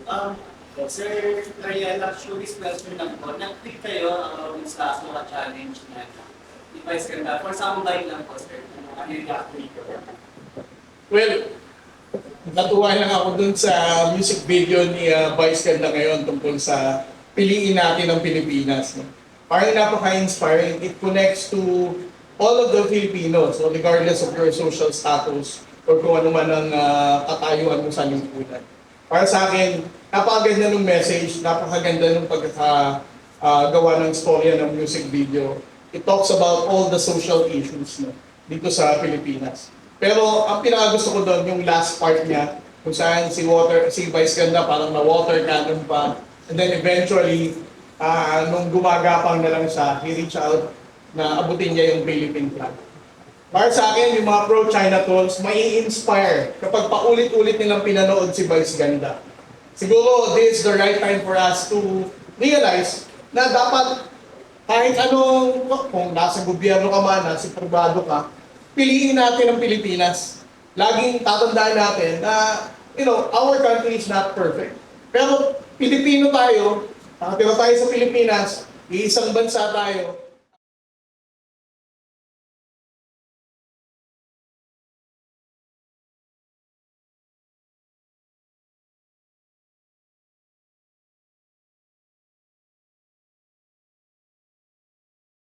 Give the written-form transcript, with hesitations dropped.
Um, Sir Ariel, actually, question lang po. Nag-tweet kayo sa Suka Challenge na device ganda. For soundbite lang po, sir. Ano yung actually ko? Well, natuwa lang ako dun sa music video ni Vice Ganda ngayon tungkol sa piliin natin ang Pilipinas. No? Parang napaka-inspiring. It connects to all of the Filipinos, so regardless of your social status or kung ano man ang katayuan mo sa lipunan. Para sa akin, napakaganda ng message, napakaganda ng pagkagawa ng storya ng music video. It talks about all the social issues no, dito sa Pilipinas. Pero ang pinakagusto ko doon, yung last part niya, kung saan si Vice Ganda parang na-water cannon pa. And then eventually, nung gumagapang na lang siya, he reach out na abutin niya yung Philippine flag. Para sa akin, yung mga pro-China trolls, may inspire kapag paulit-ulit nilang pinanood si Vice Ganda. Siguro, this is the right time for us to realize na dapat kahit anong, kung nasa gobyerno ka man, nasa pribado ka, piliin natin ang Pilipinas. Laging tatandaan natin na, our country is not perfect. Pero Pilipino tayo, nakatira tayo sa Pilipinas, iisang bansa tayo,